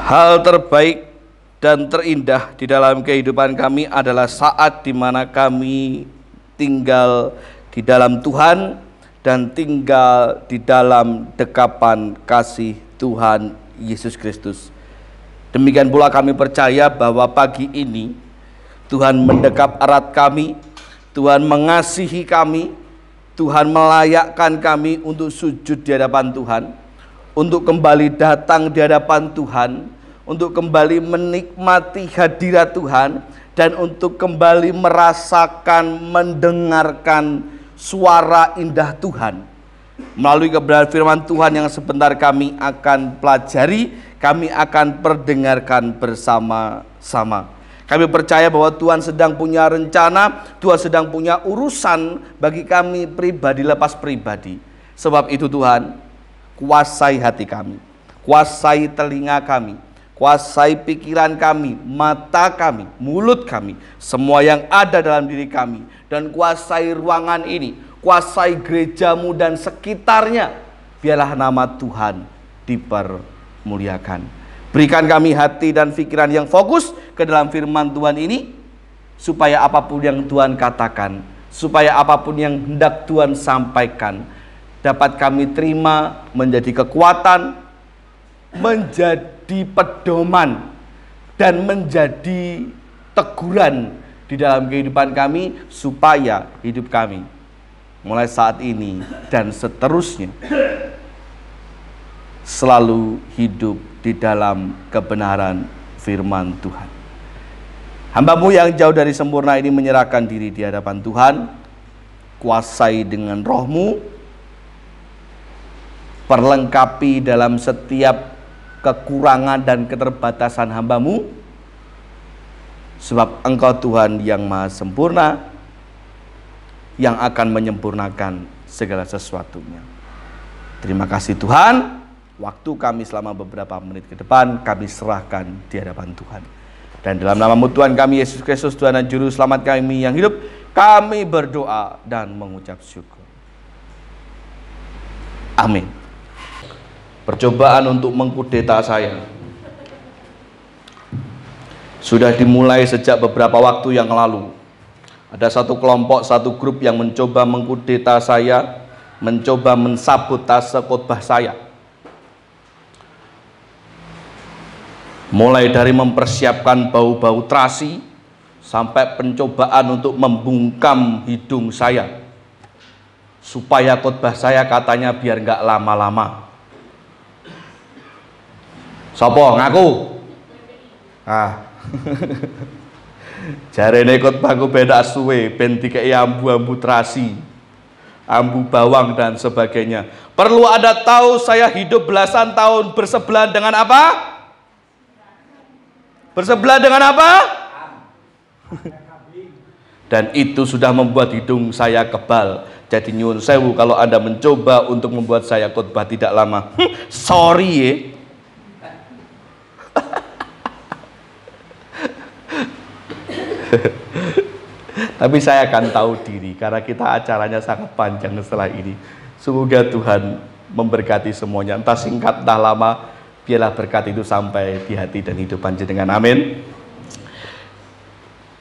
Hal terbaik dan terindah di dalam kehidupan kami adalah saat di mana kami tinggal di dalam Tuhan dan tinggal di dalam dekapan kasih Tuhan Yesus Kristus. Demikian pula kami percaya bahwa pagi ini Tuhan mendekap erat kami, Tuhan mengasihi kami, Tuhan melayakkan kami untuk sujud di hadapan Tuhan, untuk kembali datang di hadapan Tuhan, untuk kembali menikmati hadirat Tuhan, dan untuk kembali merasakan, mendengarkan suara indah Tuhan. Melalui kebenaran firman Tuhan yang sebentar kami akan pelajari, kami akan perdengarkan bersama-sama. Kami percaya bahwa Tuhan sedang punya rencana, Tuhan sedang punya urusan bagi kami pribadi lepas pribadi. Sebab itu Tuhan, kuasai hati kami, kuasai telinga kami, kuasai pikiran kami, mata kami, mulut kami, semua yang ada dalam diri kami, dan kuasai ruangan ini, kuasai gerejamu dan sekitarnya. Biarlah nama Tuhan dipermuliakan. Berikan kami hati dan pikiran yang fokus ke dalam firman Tuhan ini, supaya apapun yang Tuhan katakan, supaya apapun yang hendak Tuhan sampaikan, dapat kami terima menjadi kekuatan, menjadi pedoman, dan menjadi teguran di dalam kehidupan kami, supaya hidup kami mulai saat ini dan seterusnya selalu hidup di dalam kebenaran firman Tuhan. Hamba-Mu yang jauh dari sempurna ini menyerahkan diri di hadapan Tuhan. Kuasai dengan Roh-Mu, perlengkapi dalam setiap kekurangan dan keterbatasan hamba-Mu, sebab Engkau Tuhan yang maha sempurna, yang akan menyempurnakan segala sesuatunya. Terima kasih Tuhan. Waktu kami selama beberapa menit ke depan kami serahkan di hadapan Tuhan. Dan dalam nama-Mu Tuhan kami Yesus Kristus, Tuhan dan Juru Selamat kami yang hidup, kami berdoa dan mengucap syukur. Amin. Percobaan untuk mengkudeta saya sudah dimulai sejak beberapa waktu yang lalu. Ada satu kelompok, satu grup yang mencoba mengkudeta saya, mencoba mensabotase khotbah saya. Mulai dari mempersiapkan bau-bau terasi, sampai pencobaan untuk membungkam hidung saya, supaya khotbah saya katanya biar nggak lama-lama. Sopo ngaku? Jarene khotbahku beda suwe, ben dikei ambu-ambu terasi, ambu bawang dan sebagainya. Perlu Anda tahu saya hidup belasan tahun bersebelahan dengan apa? Bersebelah dengan apa? Dan itu sudah membuat hidung saya kebal. Jadi nyuwun sewu kalau Anda mencoba untuk membuat saya khotbah tidak lama. Sorry ya. Tapi saya akan tahu diri karena kita acaranya sangat panjang setelah ini. Semoga Tuhan memberkati semuanya, entah singkat entah lama, biarlah berkat itu sampai di hati dan hidup panjenengan. Amin.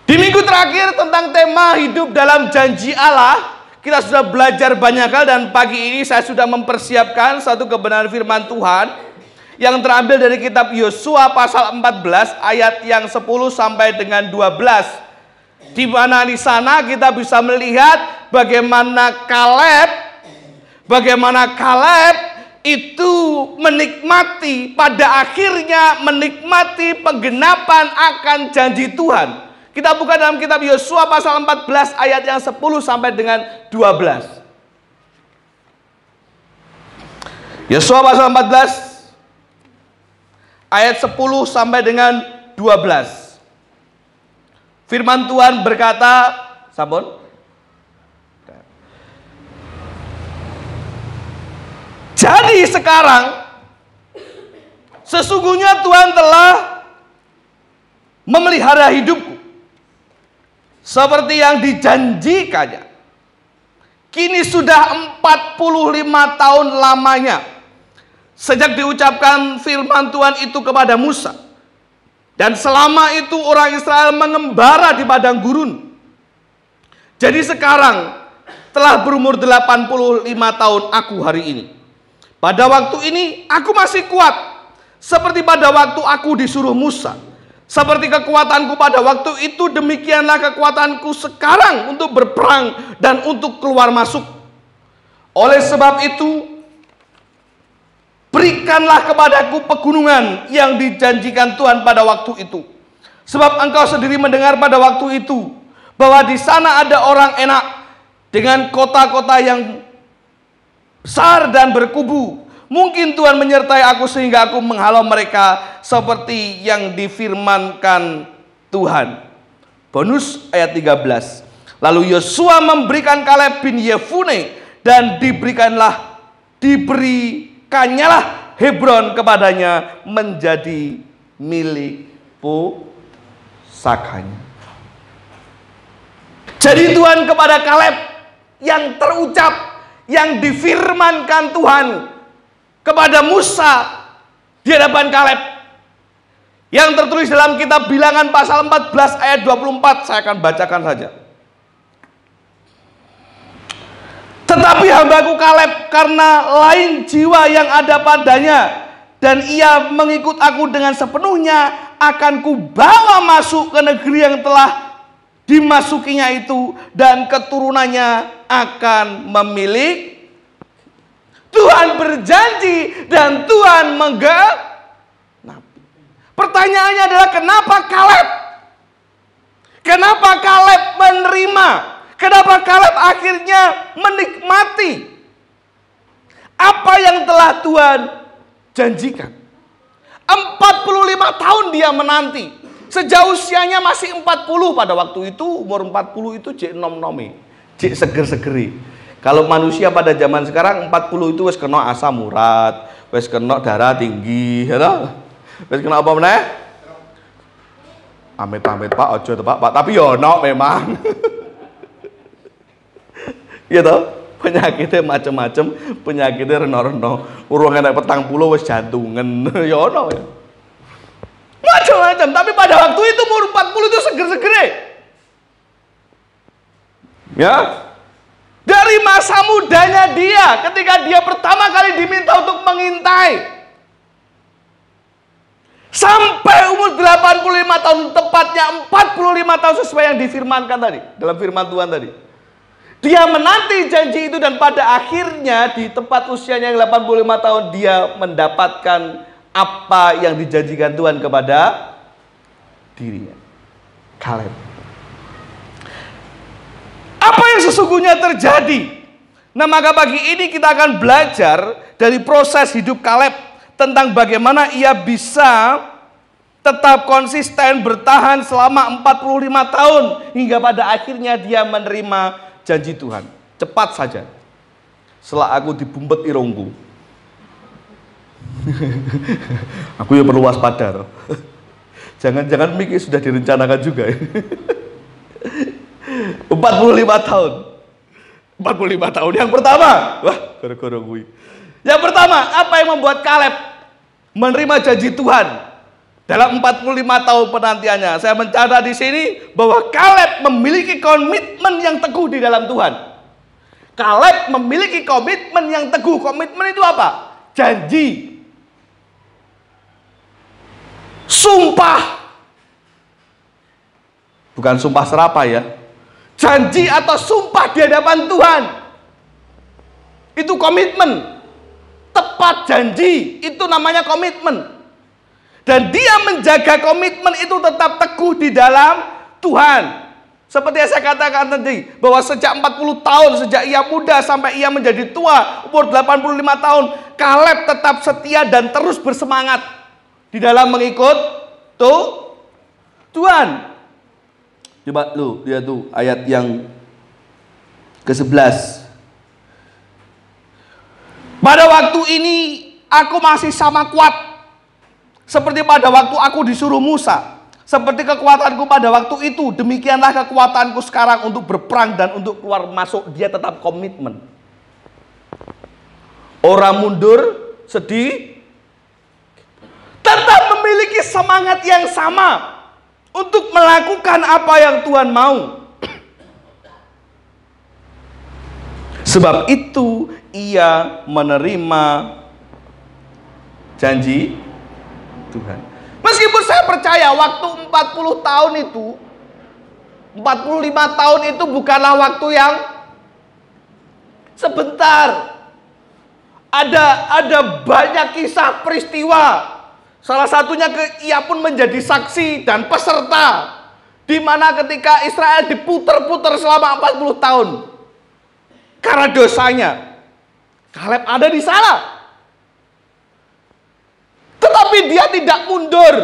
Di minggu terakhir tentang tema hidup dalam janji Allah, kita sudah belajar banyak hal, dan pagi ini saya sudah mempersiapkan satu kebenaran firman Tuhan yang terambil dari kitab Yosua pasal 14 ayat yang 10 sampai dengan 12. Di mana di sana kita bisa melihat bagaimana Kaleb itu menikmati, pada akhirnya menikmati penggenapan akan janji Tuhan. Kita buka dalam kitab Yosua pasal 14 ayat yang 10 sampai dengan 12. Yosua pasal 14 ayat 10 sampai dengan 12. Firman Tuhan berkata, sampun. Jadi sekarang sesungguhnya Tuhan telah memelihara hidupku seperti yang dijanjikannya. Kini sudah 45 tahun lamanya Sejak diucapkan firman Tuhan itu kepada Musa, dan selama itu orang Israel mengembara di padang gurun. Jadi sekarang telah berumur 85 tahun aku hari ini. Pada waktu ini aku masih kuat, seperti pada waktu aku disuruh Musa. Seperti kekuatanku pada waktu itu, demikianlah kekuatanku sekarang untuk berperang dan untuk keluar masuk. Oleh sebab itu, berikanlah kepadaku pegunungan yang dijanjikan Tuhan pada waktu itu. Sebab engkau sendiri mendengar pada waktu itu bahwa di sana ada orang enak dengan kota-kota yang besar dan berkubu. Mungkin Tuhan menyertai aku sehingga aku menghalau mereka seperti yang difirmankan Tuhan. Bonus ayat 13. Lalu Yosua memberikan Kaleb bin Yefune, dan diberikannya Hebron kepadanya menjadi milik pusakanya. Jadi Tuhan kepada Kaleb yang terucap, yang difirmankan Tuhan kepada Musa di hadapan Kaleb, yang tertulis dalam kitab Bilangan pasal 14 ayat 24. Saya akan bacakan saja. Tetapi hambaku Kaleb, karena lain jiwa yang ada padanya, dan ia mengikut aku dengan sepenuhnya, akan kubawa masuk ke negeri yang telah dimasukinya itu, dan keturunannya akan memiliki. Tuhan berjanji dan Tuhan menggenapi. Pertanyaannya adalah kenapa Kaleb? Kenapa Kaleb menerima? Kenapa Kaleb akhirnya menikmati apa yang telah Tuhan janjikan? 45 tahun dia menanti. Sejak usianya masih 40 pada waktu itu. Umur 40 itu jek nom-nomi, jek seger-segeri. Kalau manusia pada zaman sekarang 40 itu wis kena asam urat, wis kena darah tinggi, ya toh? Wis kena apa meneh? Amit-amit Pak, ojo to Pak, tapi yo ono memang. Iya toh? Penyakitnya macam-macam, penyakitnya reno-reno. Urung enek 40 wis jantungan, ya ono ya. Macam-macam, tapi pada waktu itu umur 40 itu seger-segere. Ya. Dari masa mudanya dia, ketika dia pertama kali diminta untuk mengintai, sampai umur 85 tahun, tepatnya 45 tahun sesuai yang difirmankan tadi, dalam firman Tuhan tadi. Dia menanti janji itu, dan pada akhirnya di tempat usianya yang 85 tahun, dia mendapatkan apa yang dijanjikan Tuhan kepada dirinya. Kaleb. Apa yang sesungguhnya terjadi? Nah, maka pagi ini kita akan belajar dari proses hidup Kaleb, tentang bagaimana ia bisa tetap konsisten bertahan selama 45 tahun hingga pada akhirnya dia menerima janji Tuhan. Cepat saja. Setelah aku dibumpet irungku. Aku ya perlu waspada. Jangan-jangan mikir sudah direncanakan juga. 45 tahun. 45 tahun. Yang pertama, wah, gara-gara gue. Yang pertama, apa yang membuat Kaleb menerima janji Tuhan dalam 45 tahun penantiannya? Saya mencatat di sini bahwa Kaleb memiliki komitmen yang teguh di dalam Tuhan. Kaleb memiliki komitmen yang teguh. Komitmen itu apa? Janji. Sumpah. Bukan sumpah serapah ya. Janji atau sumpah di hadapan Tuhan. Itu komitmen. Tepat janji, itu namanya komitmen. Dan dia menjaga komitmen itu tetap teguh di dalam Tuhan. Seperti yang saya katakan tadi, bahwa sejak 40 tahun, sejak ia muda sampai ia menjadi tua, umur 85 tahun, Kaleb tetap setia dan terus bersemangat di dalam mengikut Tuhan. Coba lu lihat tuh ayat yang ke-11. Pada waktu ini aku masih sama kuat seperti pada waktu aku disuruh Musa. Seperti kekuatanku pada waktu itu, demikianlah kekuatanku sekarang untuk berperang dan untuk keluar masuk. Dia tetap komitmen. Orang mundur, sedih, tetap memiliki semangat yang sama untuk melakukan apa yang Tuhan mau. Sebab itu ia menerima janji Tuhan. Meskipun saya percaya waktu 40 tahun itu, 45 tahun itu bukanlah waktu yang sebentar. Ada banyak kisah peristiwa. Salah satunya ia pun menjadi saksi dan peserta, di mana ketika Israel diputer-puter selama 40 tahun karena dosanya. Kaleb ada di sana, tetapi dia tidak mundur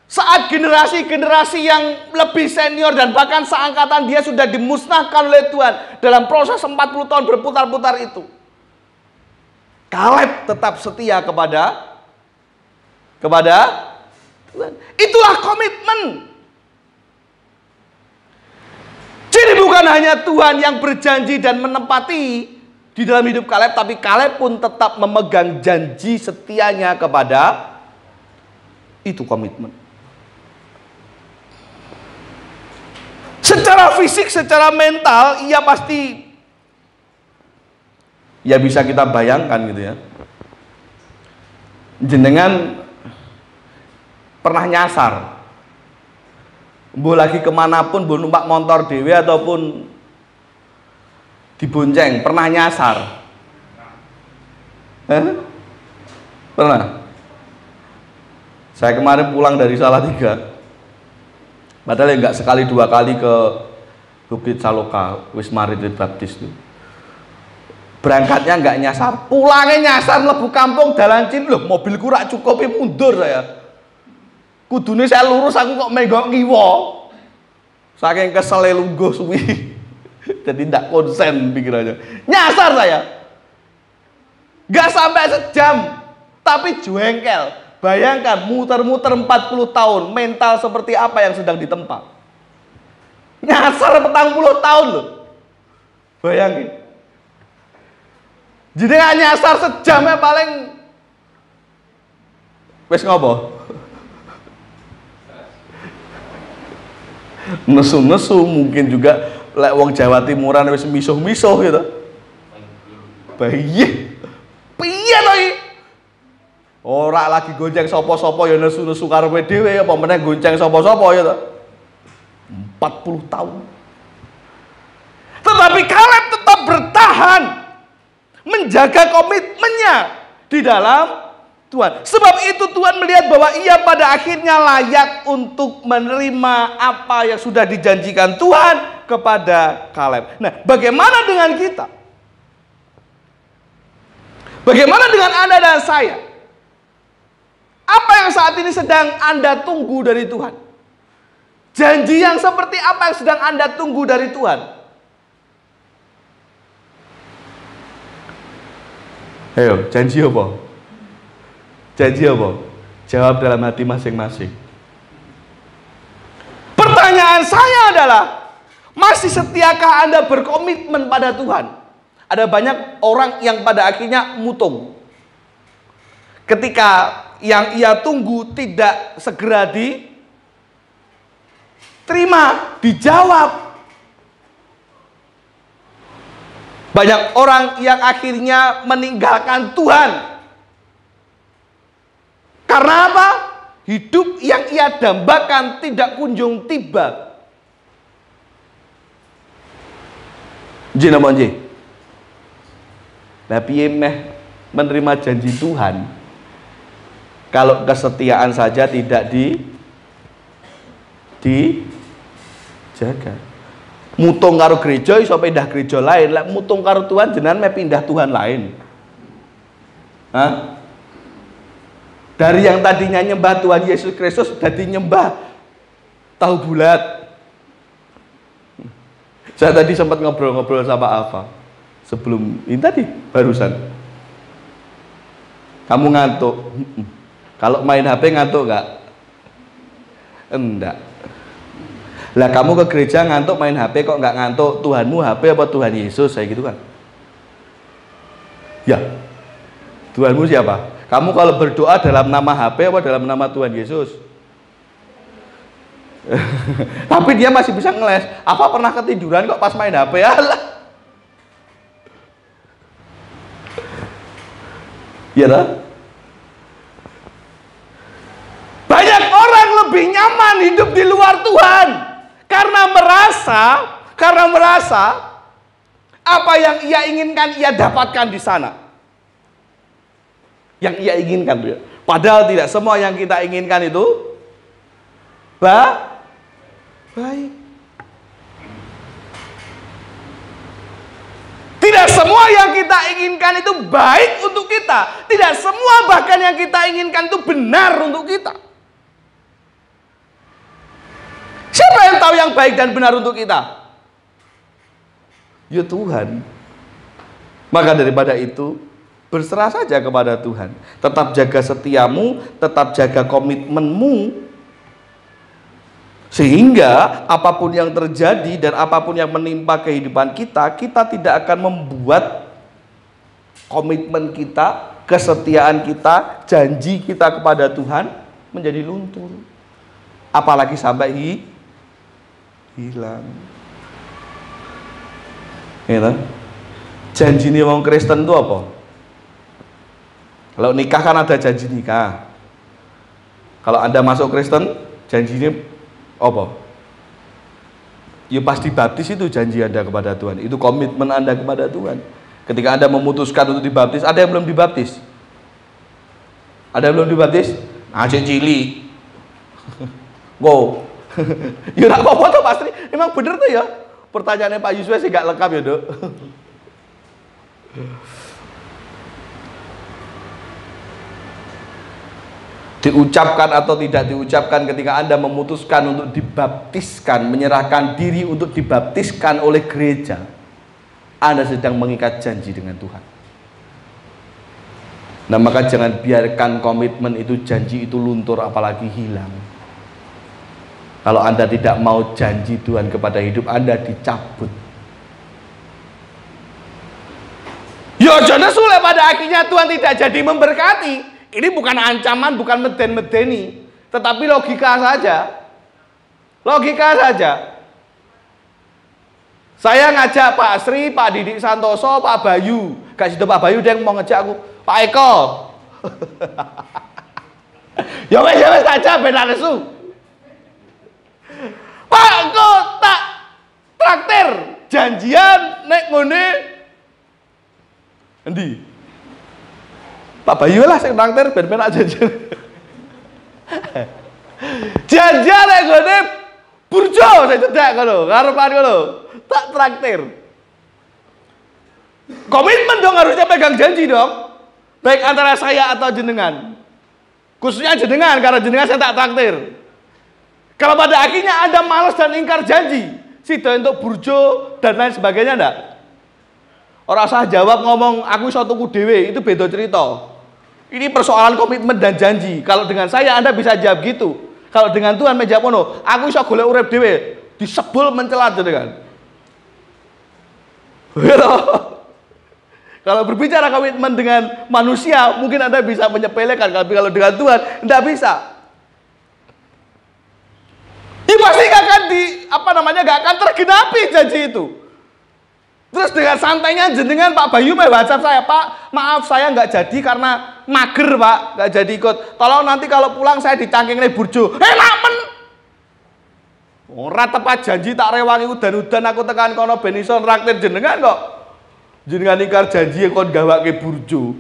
saat generasi-generasi yang lebih senior dan bahkan seangkatan dia sudah dimusnahkan oleh Tuhan dalam proses 40 tahun berputar-putar itu. Kaleb tetap setia kepada Tuhan. Itulah komitmen. Jadi bukan hanya Tuhan yang berjanji dan menepati di dalam hidup Kaleb, tapi Kaleb pun tetap memegang janji setianya kepada itu komitmen. Secara fisik, secara mental, ia pasti ya bisa kita bayangkan gitu ya. Jenengan pernah nyasar, mbuh lagi kemanapun, mbuh numpak motor dewe ataupun dibonceng, pernah nyasar? Pernah? Saya kemarin pulang dari Salatiga, padahal enggak sekali dua kali ke Bukit Saloka, Wisma Retreat Baptis itu. Berangkatnya enggak nyasar, pulangnya nyasar, mlebu kampung dalan cin, loh mobilku rak cukup mundur saya. Kudune saya lurus, aku kok menggok ngiwo. Saking kesel lungguh suwi. Jadi tidak konsen pikirannya. Nyasar saya. Gak sampai sejam, tapi jengkel. Bayangkan muter-muter 40 tahun, mental seperti apa yang sedang ditempa. Nyasar 40 tahun loh. Bayangin. Jadi gak nyasar sejamnya paling wes ngopo? Nesu-nesu, mungkin juga lek wong Jawa Timuran wis misuh-misuh gitu. Piye to iki? Ora lagi gonceng sapa-sapa ya nesu-nesu karepe dhewe apa meneh gonceng sapa-sapa ya to. 40 tahun. Tetapi Kaleb tetap bertahan menjaga komitmennya di dalam Tuhan. Sebab itu Tuhan melihat bahwa ia pada akhirnya layak untuk menerima apa yang sudah dijanjikan Tuhan kepada Kaleb. Nah, bagaimana dengan kita? Bagaimana dengan Anda dan saya? Apa yang saat ini sedang Anda tunggu dari Tuhan? Janji yang seperti apa yang sedang Anda tunggu dari Tuhan? Ayo, janji apa? Janji apa? Jawab dalam hati masing-masing. Pertanyaan saya adalah, masih setiakah Anda berkomitmen pada Tuhan? Ada banyak orang yang pada akhirnya mutung. Ketika yang ia tunggu tidak segera diterima, dijawab. Banyak orang yang akhirnya meninggalkan Tuhan. Karena apa? Hidup yang ia dambakan tidak kunjung tiba. Jin apa nggih? Lah piye meh menerima janji Tuhan kalau kesetiaan saja tidak dijaga. Mutung karo gereja iso pindah gereja lain, lek mutung karo Tuhan jenengan meh pindah Tuhan lain. Hah? Dari yang tadinya nyembah Tuhan Yesus Kristus jadi nyembah tahu bulat. Saya tadi sempat ngobrol-ngobrol sama Alfa sebelum ini tadi barusan. Kamu ngantuk? Kalau main HP ngantuk nggak? Enggak. Lah kamu ke gereja ngantuk main HP kok nggak ngantuk? Tuhanmu HP apa Tuhan Yesus? Saya gitu kan? Ya. Tuhanmu siapa? Kamu kalau berdoa dalam nama HP apa dalam nama Tuhan Yesus? Tapi dia masih bisa ngeles. Apa pernah ketiduran kok pas main HP? Alah. Iya tak? Banyak orang lebih nyaman hidup di luar Tuhan karena merasa apa yang ia inginkan ia dapatkan di sana. Yang ia inginkan, padahal tidak semua yang kita inginkan itu baik. Tidak semua yang kita inginkan itu baik untuk kita. Tidak semua bahkan yang kita inginkan itu benar untuk kita. Siapa yang tahu yang baik dan benar untuk kita? Ya Tuhan. Maka daripada itu, berserah saja kepada Tuhan. Tetap jaga setiamu, tetap jaga komitmenmu. Sehingga apapun yang terjadi dan apapun yang menimpa kehidupan kita, kita tidak akan membuat komitmen kita, kesetiaan kita, janji kita kepada Tuhan menjadi luntur. Apalagi sampai hilang. Ya, janji nih orang Kristen itu apa? Kalau nikah kan ada janji nikah. Kalau Anda masuk Kristen, janjinya apa? Ya pasti baptis, itu janji Anda kepada Tuhan. Itu komitmen Anda kepada Tuhan. Ketika Anda memutuskan untuk dibaptis, ada yang belum dibaptis? Ada yang belum dibaptis? Ajak cili. Wow. Ya tak apa-apa tuh pasti. Emang bener tuh ya. Pertanyaannya Pak Yusuf sih gak lengkap ya, Dok. Diucapkan atau tidak diucapkan ketika Anda memutuskan untuk dibaptiskan, menyerahkan diri untuk dibaptiskan oleh gereja, Anda sedang mengikat janji dengan Tuhan. Nah, maka jangan biarkan komitmen itu, janji itu luntur apalagi hilang. Kalau Anda tidak mau janji Tuhan kepada hidup Anda dicabut. Ya jangan sulit pada akhirnya Tuhan tidak jadi memberkati. Ini bukan ancaman, bukan meden-medeni, tetapi logika saja. Logika saja. Saya ngajak Pak Sri, Pak Didik Santoso, Pak Bayu. Gak situ Pak Bayu, dia mau ngejak aku. Pak Eko. Ya wes saja benar nesu. Pak kok tak traktir janjian nek ngene. Endi? Pak Bayu lah sing traktir ben penak janjian. Janjian nek ngene burjo saya cedak ngono, karepan ngono. Tak traktir. Komitmen dong, harusnya pegang janji dong. Baik antara saya atau jenengan. Khususnya jenengan, karena jenengan saya tak traktir. Kalau pada akhirnya Anda malas dan ingkar janji, sida untuk burjo dan lain sebagainya enggak? Orang usah jawab ngomong aku iso tuku dhewe, itu beda cerita. Ini persoalan komitmen dan janji. Kalau dengan saya Anda bisa jawab gitu. Kalau dengan Tuhan menjawab ngono, aku iso golek urip dhewe, disebul mencelat jenengan. Kalau berbicara komitmen dengan manusia, mungkin Anda bisa menyepelekan, tapi kalau dengan Tuhan enggak bisa. Ini pasti gak akan tergenapi janji itu. Terus dengan santainya jenengan Pak Bayu WhatsApp saya, Pak, maaf saya nggak jadi karena mager Pak, nggak jadi ikut. Tolong nanti kalau pulang saya dicangking nih burjo. Namen. Ora tepat janji tak rewangi udan-udan aku tekan kono ben iso nraktir jenengan kok. Jenengan ingkar janji kon gawake burjo.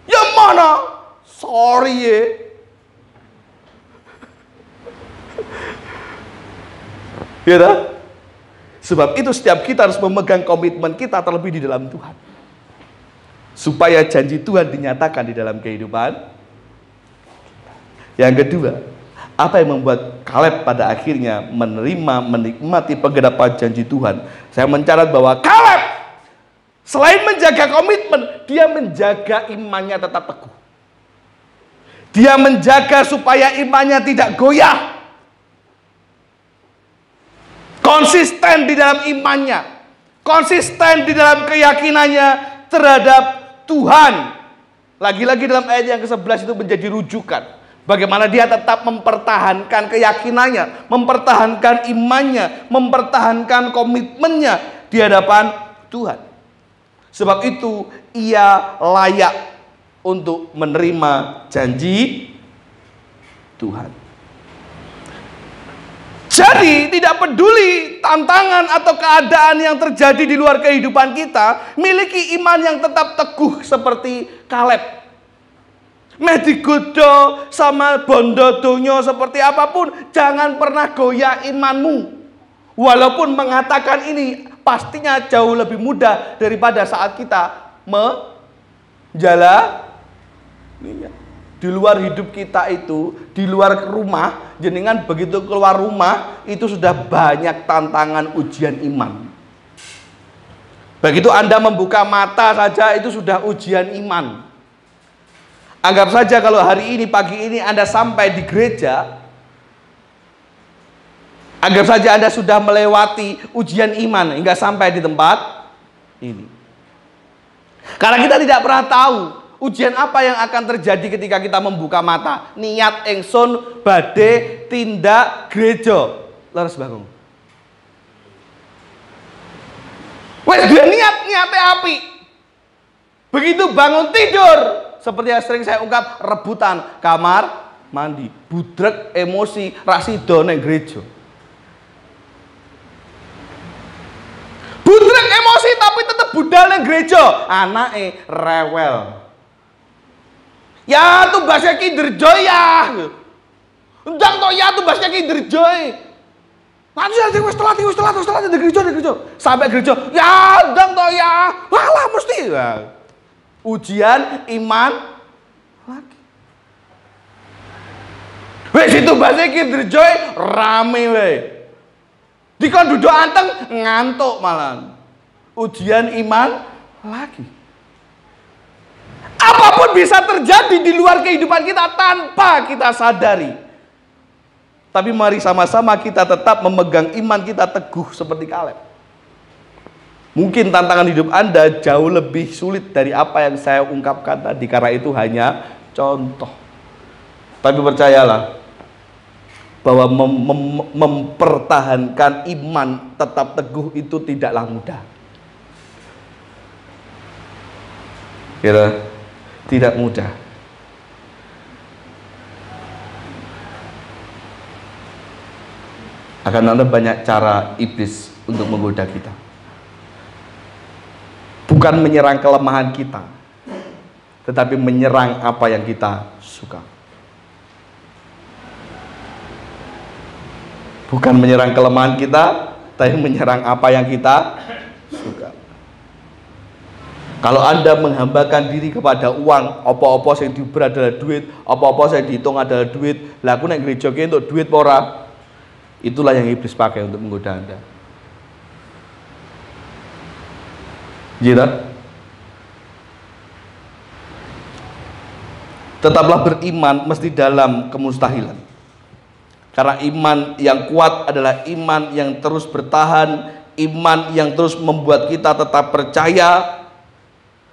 Ya mana? Sorry ya. Ya dah? Sebab itu setiap kita harus memegang komitmen kita terlebih di dalam Tuhan. Supaya janji Tuhan dinyatakan di dalam kehidupan. Yang kedua, apa yang membuat Kaleb pada akhirnya menikmati penggenapan janji Tuhan? Saya mencatat bahwa Kaleb selain menjaga komitmen, dia menjaga imannya tetap teguh. Dia menjaga supaya imannya tidak goyah. Konsisten di dalam imannya, konsisten di dalam keyakinannya terhadap Tuhan. Lagi-lagi dalam ayat yang ke-11 itu menjadi rujukan. Bagaimana dia tetap mempertahankan keyakinannya, mempertahankan imannya, mempertahankan komitmennya di hadapan Tuhan. Sebab itu ia layak untuk menerima janji Tuhan. Jadi tidak peduli tantangan atau keadaan yang terjadi di luar kehidupan kita, miliki iman yang tetap teguh seperti Kaleb. Meh digoda sama bondo donya seperti apapun, jangan pernah goyah imanmu. Walaupun mengatakan ini pastinya jauh lebih mudah daripada saat kita menjalani. Di luar hidup kita itu, di luar rumah, jenengan begitu keluar rumah, itu sudah banyak tantangan ujian iman. Begitu Anda membuka mata saja, itu sudah ujian iman. Anggap saja kalau hari ini, pagi ini Anda sampai di gereja, anggap saja Anda sudah melewati ujian iman, hingga sampai di tempat ini. Karena kita tidak pernah tahu ujian apa yang akan terjadi ketika kita membuka mata. Niat ingsun badhe tindak gereja. Leres Bagong. Wes duwe niate api. Begitu bangun tidur, seperti yang sering saya ungkap, rebutan kamar mandi, budrek emosi, rasido neng gereja. Budrek emosi tapi tetap budal neng gereja, anake rewel. Ya tugasnya Kinderjoy ya. Ndang to ya tugasnya Kinderjoy. Nanti saya wis telat di gereja. Sampai gereja, ya ndang to ya. Walah mesti. Ujian iman lagi. Wis itu bahasa Kinderjoy rame we. Dikon duduk anteng ngantuk malah. Ujian iman lagi. Apapun bisa terjadi di luar kehidupan kita tanpa kita sadari. Tapi mari sama-sama kita tetap memegang iman kita teguh seperti Kaleb. Mungkin tantangan hidup Anda jauh lebih sulit dari apa yang saya ungkapkan tadi, karena itu hanya contoh. Tapi percayalah bahwa mempertahankan iman tetap teguh itu tidaklah mudah. Kira tidak mudah. Akan ada banyak cara iblis untuk menggoda kita. Bukan menyerang kelemahan kita, tetapi menyerang apa yang kita suka. Bukan menyerang kelemahan kita, tapi menyerang apa yang kita suka. Kalau Anda menghambakan diri kepada uang, apa-apa yang diuber adalah duit, apa-apa yang dihitung adalah duit, lah aku nek gereja ki untuk duit ora. Itulah yang iblis pakai untuk menggoda Anda. Jira. Tetaplah beriman mesti dalam kemustahilan. Karena iman yang kuat adalah iman yang terus bertahan, iman yang terus membuat kita tetap percaya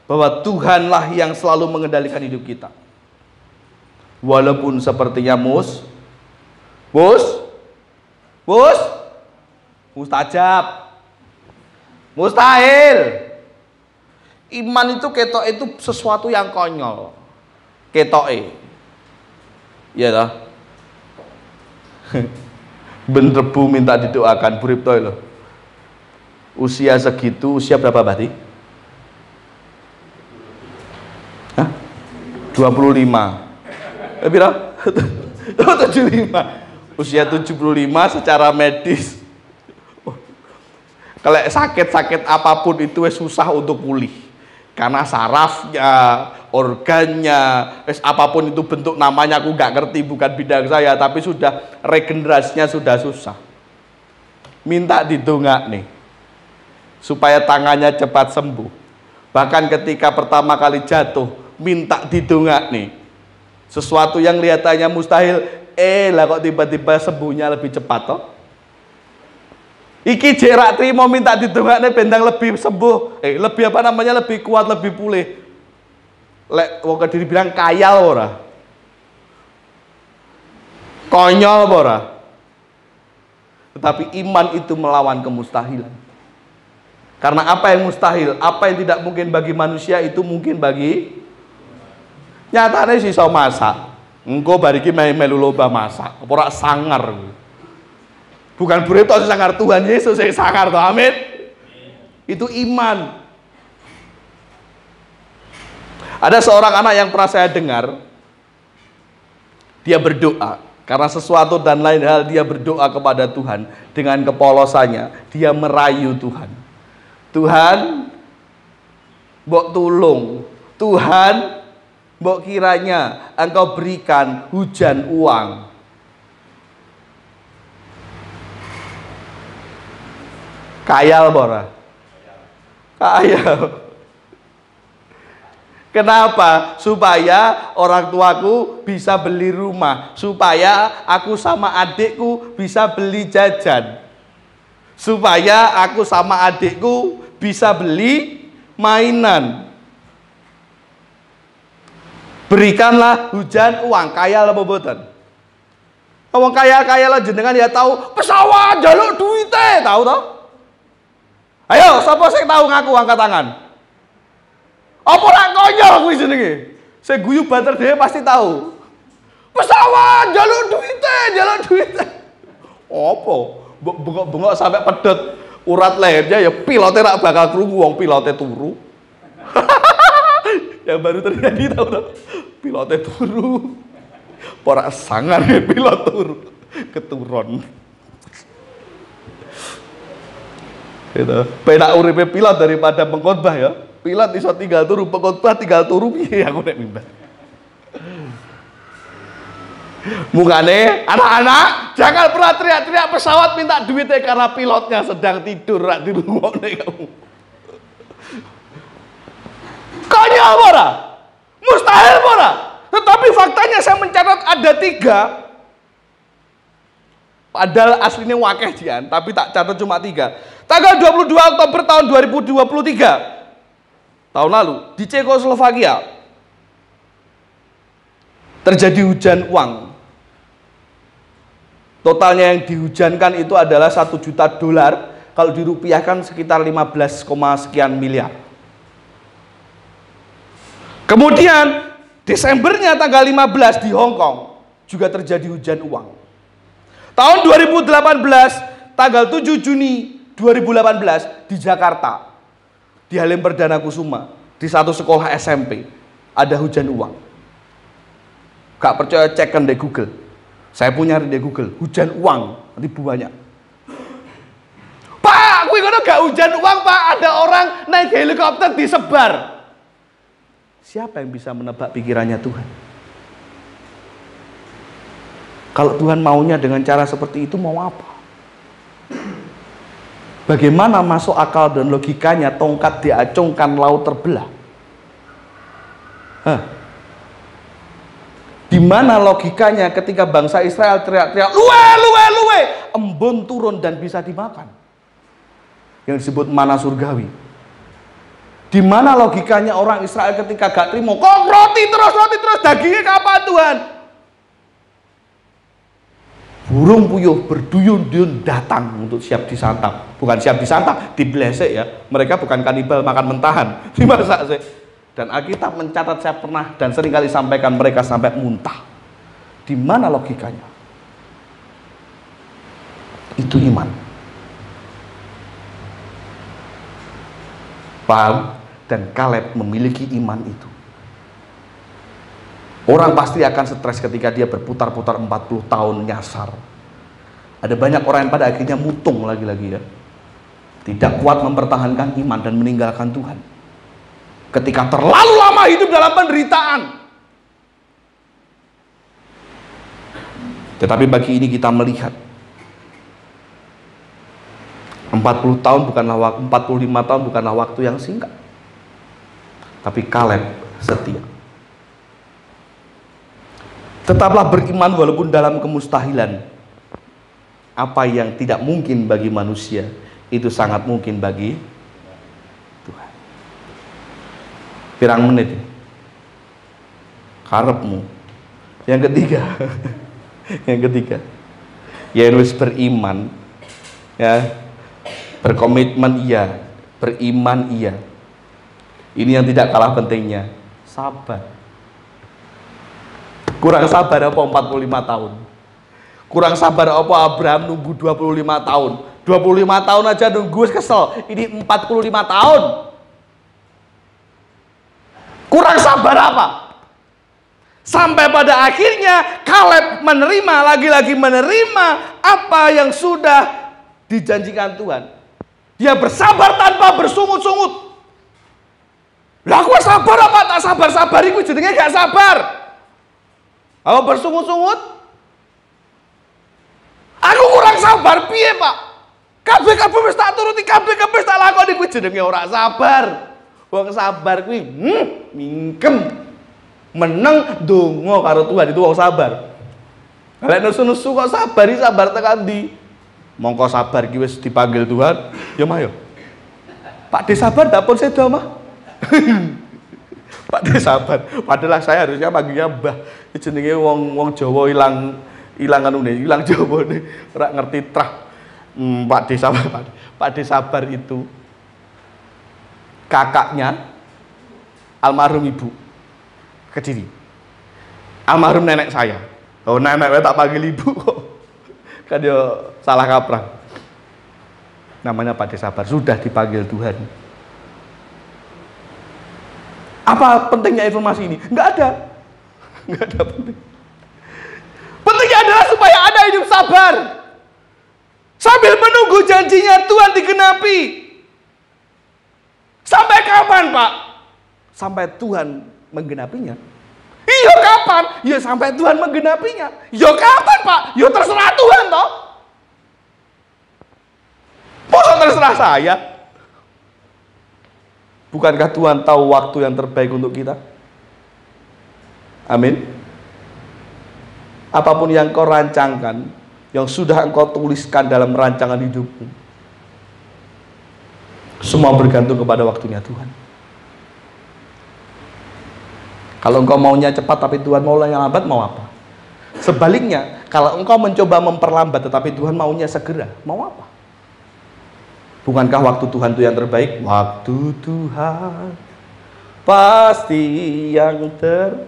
bahwa Tuhanlah yang selalu mengendalikan hidup kita. Walaupun sepertinya mustajab, mustahil. Iman itu ketok itu sesuatu yang konyol. Ketoke. Iya toh? Ben Rebu minta didoakan Buripto loh. Usia segitu, usia berapa berarti? 25. Berapa? 75. Usia 75 secara medis. Kalau sakit-sakit apapun itu susah untuk pulih. Karena sarafnya, organnya, apapun itu bentuk namanya aku nggak ngerti, bukan bidang saya, tapi sudah regenerasinya sudah susah. Minta didongak nih supaya tangannya cepat sembuh. Bahkan ketika pertama kali jatuh, minta didongak nih. Sesuatu yang kelihatannya mustahil, lah kok tiba-tiba sembuhnya lebih cepat toh? Iki jerak trimo minta didongakne bentang lebih sembuh, lebih apa namanya, lebih kuat, lebih pulih. Lek wong Kediri bilang kayal ora? Konyol ora? Tetapi iman itu melawan kemustahilan. Karena apa yang mustahil, apa yang tidak mungkin bagi manusia itu mungkin bagi nyatane sih iso masak. Engko bariki melu lomba masak, ora sangar. Bukan burito sing sangar, Tuhan Yesus sing sangar to. Amin. Itu iman. Ada seorang anak yang pernah saya dengar, dia berdoa karena sesuatu dan lain hal, dia berdoa kepada Tuhan dengan kepolosannya, dia merayu Tuhan. Tuhan, mbok tulung. Tuhan, mbok kiranya Engkau berikan hujan uang. Kayal ora? Kayal. Kenapa? Supaya orang tuaku bisa beli rumah, supaya aku sama adikku bisa beli jajan, supaya aku sama adikku bisa beli mainan. Berikanlah hujan uang. Kaya apa mboten? Wong kaya-kaya lah jenengan ya tahu pesawat jaluk duite, tahu toh? Ayo, sapa sing tahu ngaku angkat tangan? Apa ora konyol kuwi jenenge? Sing guyu banter dhewe pasti tahu. Pesawat jaluk duite, jaluk duite. Apa? Bengok-bengok sampai pedot urat lehernya ya pilotnya rak bakal krungu wong pilotnya turu. Yang baru terjadi tahu toh? Pilotnya turu. Ora sangar pilot turu. Keturun. Gitu. Penak uripe pilot daripada pengkhotbah ya. Pilot iso tinggal turu, pengkhotbah tinggal turu piye aku nek mimbar. Mungane anak-anak jangan pernah teriak-teriak pesawat minta duitnya karena pilotnya sedang tidur rak dirungokne kamu. Konyol ora? Mustahil ora? Tetapi faktanya saya mencatat ada 3. Padahal aslinya wakeh jian, tapi tak catat cuma 3. Tanggal 22 Oktober tahun 2023. Tahun lalu di Cekoslovakia terjadi hujan uang. Totalnya yang dihujankan itu adalah 1 juta dolar, kalau dirupiahkan sekitar 15, sekian miliar. Kemudian Desembernya tanggal 15 di Hong Kong juga terjadi hujan uang. Tahun 2018 tanggal 7 Juni 2018 di Jakarta, di Halim Perdana Kusuma, di satu sekolah SMP ada hujan uang. Gak percaya cek di Google. Saya punya di Google, hujan uang ribu banyak. Pak, kuwi ngono gak hujan uang, Pak, ada orang naik helikopter disebar. Siapa yang bisa menebak pikirannya Tuhan? Kalau Tuhan maunya dengan cara seperti itu, mau apa? Bagaimana masuk akal dan logikanya tongkat diacungkan laut terbelah? Di mana logikanya ketika bangsa Israel teriak-teriak, luwe, embun turun dan bisa dimakan? Yang disebut mana surgawi. Di mana logikanya orang Israel ketika gak terima, kok roti terus, dagingnya kapan Tuhan? Burung puyuh berduyun-duyun datang untuk siap disantap. Bukan siap disantap, diblesek ya. Mereka bukan kanibal makan mentahan, dimasak sih. Dan Alkitab mencatat, saya pernah dan seringkali sampaikan, mereka sampai muntah. Di mana logikanya? Itu iman. Paham? Dan Kaleb memiliki iman itu. Orang pasti akan stres ketika dia berputar-putar 40 tahun nyasar. Ada banyak orang yang pada akhirnya mutung lagi-lagi ya. Tidak kuat mempertahankan iman dan meninggalkan Tuhan. Ketika terlalu lama hidup dalam penderitaan. Tetapi bagi ini kita melihat 45 tahun bukanlah waktu yang singkat. Tapi Kaleb setia. Tetaplah beriman walaupun dalam kemustahilan. Apa yang tidak mungkin bagi manusia, itu sangat mungkin bagi Tuhan. Pirang menit? karepmu. Yang ketiga, yang ketiga, ya wis beriman, ya, berkomitmen iya, beriman iya. Ini yang tidak kalah pentingnya, sabar. Kurang sabar apa 45 tahun? Kurang sabar apa Abraham nunggu 25 tahun? 25 tahun aja nunggu kesel. Ini 45 tahun. Kurang sabar apa? Sampai pada akhirnya Kaleb menerima, lagi-lagi menerima apa yang sudah dijanjikan Tuhan. Dia bersabar tanpa bersungut-sungut. Lah aku sabar apa tak sabar-sabar iku jenenge gak sabar. Apa bersungut-sungut? Aku kurang sabar piye, Pak? Kabeh wis tak turuti, kabeh wis tak lakoni kuwi jenenge ora sabar. Wong sabar kuwi mingkem. Meneng donga karo Tuhan itu wong sabar. Lek nesu-nesu kok sabar tekan ndi? Mongko sabar ki wis dipanggil Tuhan, ya mah yo. Pak De sabar dapun sedo mah. Pak De sabar. Padahal saya harusnya panggilnya Mbah. Jenenge wong Jawa ilang anune, ilang Jawane, ora ngerti trah. Pak De sabar. Pak De sabar itu kakaknya almarhum ibu Kediri, almarhum nenek saya. Oh, nenek tak panggil ibu kok. Kan dia salah kaprah. Namanya Pak De sabar, sudah dipanggil Tuhan. Apa pentingnya informasi ini? Enggak ada penting. Pentingnya adalah supaya Anda hidup sabar sambil menunggu janjinya Tuhan digenapi. Sampai kapan, Pak? Sampai Tuhan menggenapinya. Iya kapan? Ya sampai Tuhan menggenapinya. Ya kapan, Pak? Ya terserah Tuhan toh. Masa terserah saya? Bukankah Tuhan tahu waktu yang terbaik untuk kita? Amin. Apapun yang kau rancangkan, yang sudah engkau tuliskan dalam rancangan hidupmu, semua bergantung kepada waktunya Tuhan. Kalau engkau maunya cepat tapi Tuhan maunya lambat, mau apa? Sebaliknya, kalau engkau mencoba memperlambat tetapi Tuhan maunya segera, mau apa? Bukankah waktu Tuhan itu yang terbaik? Waktu Tuhan pasti yang terbaik.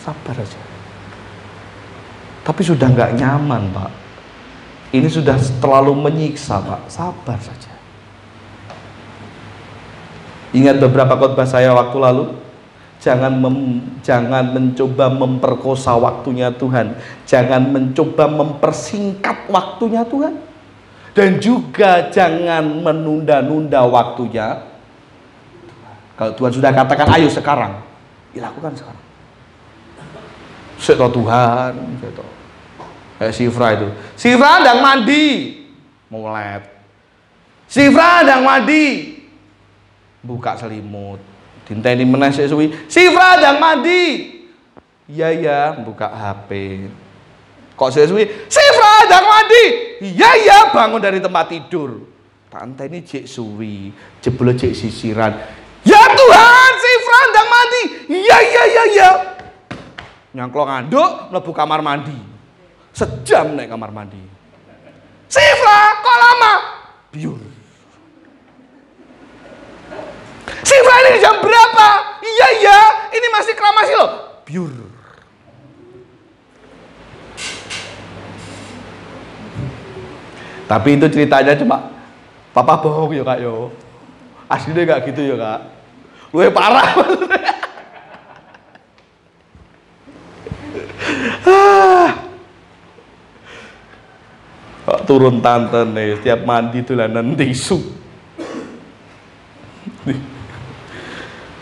Sabar aja. Tapi sudah nggak nyaman, Pak. Ini sudah terlalu menyiksa, Pak. Sabar saja. Ingat beberapa khotbah saya waktu lalu. Jangan mencoba memperkosa waktunya Tuhan. Jangan mencoba mempersingkat waktunya Tuhan. Dan juga jangan menunda-nunda waktunya. Kalau Tuhan sudah katakan ayo sekarang, dilakukan sekarang. Seto Tuhan, seto. Kayak Sifra itu. Sifra ndang mandi, mulet. Sifra ndang mandi, buka selimut. Dinteni meneh sik suwi. Sifra ndang mandi. Iya, buka HP. Kok sik suwi? Sifra ndang mandi. Iya, bangun dari tempat tidur. Tak enteni jek suwi, jebule jek sisiran. Ya Tuhan, Sifra ndang mandi. Iya. Nyangklok nganduk, mlebu kamar mandi. Sejam naik kamar mandi. Sifra, kok lama? Biur. Sifra ini jam berapa? Iya, ini masih kramasi loh. Biur. Tapi itu ceritanya cuma papa bohong ya kak yo. Aslinya gak gitu ya kak. Gue parah. Kok turun tante nih, setiap mandi tulanan tisu.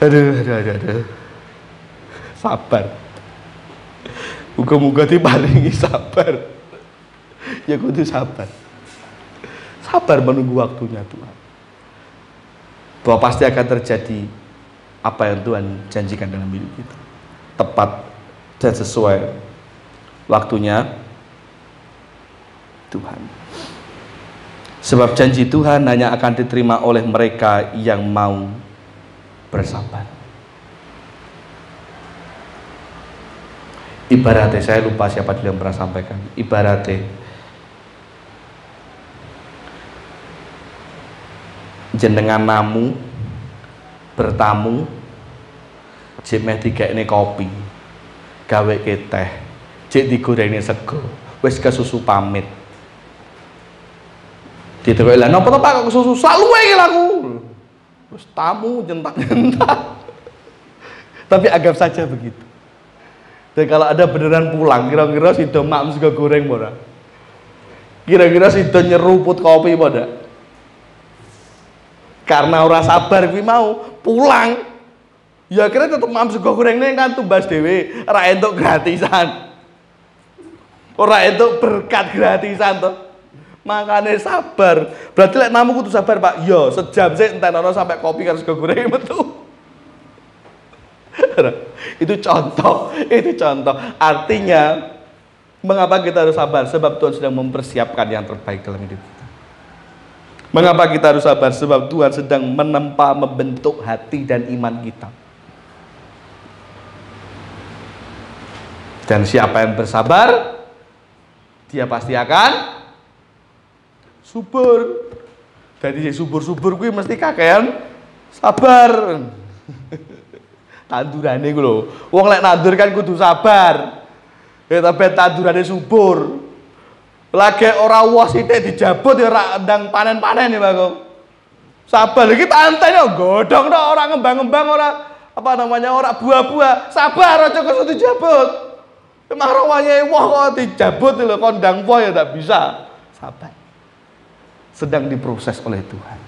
Aduh. Sabar. Muga-muga diparingi sabar. Ya kudu sabar. Sabar menunggu waktunya Tuhan. Bahwa pasti akan terjadi apa yang Tuhan janjikan dalam hidup kita. Tepat dan sesuai waktunya Tuhan. Sebab janji Tuhan hanya akan diterima oleh mereka yang mau bersabar. Ibaratnya, saya lupa siapa dulu yang pernah sampaikan, ibaratnya jenengan namu bertamu jek meh dikekne kopi, gawe teh, jek digorengnya sego, wis kesusu pamit. Ditekoki lah, napa to Pak kok kesusu? Selalu iki laku. Wis tamu nyentak-nyentak. Tapi anggap saja begitu. Dan kalau ada beneran pulang, kira-kira sido mak sego goreng ora? Kira-kira sido nyeruput kopi pada? Karena ora sabar kuwi mau pulang. Ya akhirnya tetep mak sego gorengne kan tumbas dhewe, ora entuk gratisan. Ora entuk berkat gratisan to. Makane sabar. Berarti lek namu kudu sabar, Pak. Yo, sejam sik entenono sampai kopi karo sego goreng metu. Itu contoh, itu contoh. Artinya, mengapa kita harus sabar? Sebab Tuhan sedang mempersiapkan yang terbaik dalam hidup kita. Mengapa kita harus sabar? Sebab Tuhan sedang menempa, membentuk hati dan iman kita. Dan siapa yang bersabar, dia pasti akan subur. Jadi subur-subur gue mesti kakean sabar. Tandurane ku lho. Wong lek nandur kan kudu sabar. Ya tapi tandurane subur. Lagi ora woh sithik dijabut ya ora ndang panen-panen ya, Pak. Sabar iki tantene godhong tok, ora ngembang-ngembang, ora apa namanya, ora buah-buah. Sabar aja kok dijabut. Emang rawanya woh kok dijabut lho, kondang woh ya ndak bisa. Sabar. Sedang diproses oleh Tuhan.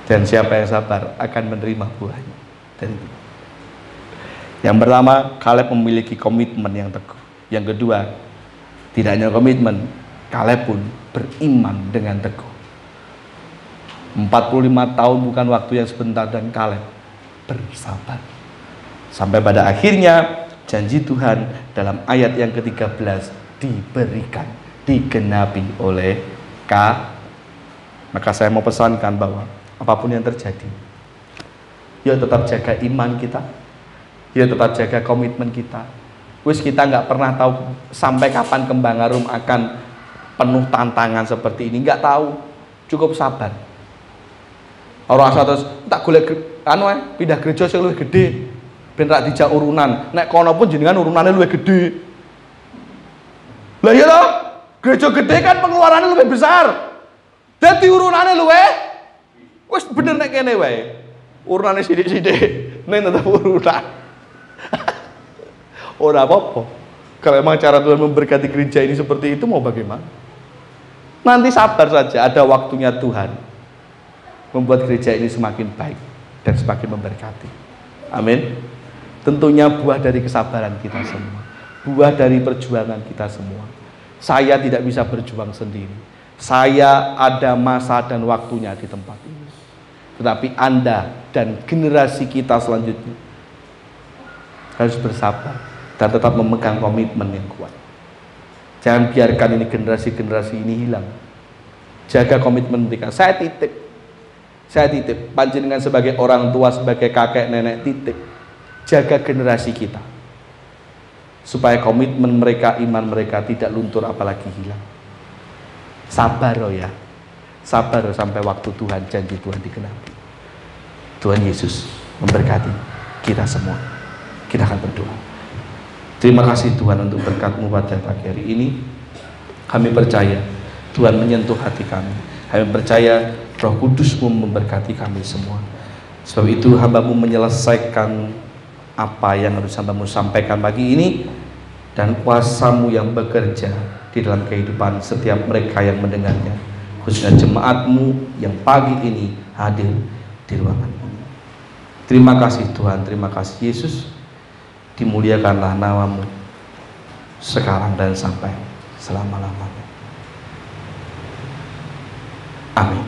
Dan siapa yang sabar akan menerima buahnya. Dan yang pertama, Kaleb memiliki komitmen yang teguh. Yang kedua, tidak hanya komitmen, Kaleb pun beriman dengan teguh. 45 tahun bukan waktu yang sebentar, dan Kaleb bersabar. Sampai pada akhirnya janji Tuhan dalam ayat yang ke-13 diberikan, digenapi oleh Maka saya mau pesankan bahwa apapun yang terjadi, ya tetap jaga iman kita, ya tetap jaga komitmen kita. Wis kita nggak pernah tahu sampai kapan Kembang Harum akan penuh tantangan seperti ini, nggak tahu. Cukup sabar. Orang asal terus tak golek pindah gereja sing luwih gede, ben rak dijak urunan. Nek kono pun jenengan urunane luwih gede. Lah iya toh, gereja gede kan pengeluarannya lebih besar. Dadi urunane luwih wis bener nek kene wae. Urunane sithik-sithik, ning tetep urunan. Ora apa-apa. Kalau memang cara Tuhan memberkati gereja ini seperti itu, mau bagaimana? Nanti sabar saja, ada waktunya Tuhan membuat gereja ini semakin baik dan semakin memberkati. Amin. Tentunya buah dari kesabaran kita semua, buah dari perjuangan kita semua. Saya tidak bisa berjuang sendiri. Saya ada masa dan waktunya di tempat ini. Tetapi Anda dan generasi kita selanjutnya harus bersabar dan tetap memegang komitmen yang kuat. Jangan biarkan ini generasi-generasi ini hilang. Jaga komitmen mereka. Saya titip panjenengan sebagai orang tua, sebagai kakek nenek, titip jaga generasi kita supaya komitmen mereka, iman mereka tidak luntur apalagi hilang. Sabar ya, sabar sampai waktu Tuhan, janji Tuhan digenapi. Tuhan Yesus memberkati kita semua. Kita akan berdoa. Terima kasih Tuhan untuk berkat-Mu pada pagi hari ini. Kami percaya Tuhan menyentuh hati kami. Kami percaya Roh Kudus-Mu memberkati kami semua. Sebab itu hamba-Mu menyelesaikan apa yang harus hamba-Mu sampaikan pagi ini, dan kuasa-Mu yang bekerja di dalam kehidupan setiap mereka yang mendengarnya, khususnya jemaat-Mu yang pagi ini hadir di ruangan ini. Terima kasih Tuhan, terima kasih Yesus. Dimuliakanlah nama-Mu sekarang dan sampai selama-lamanya. Amin.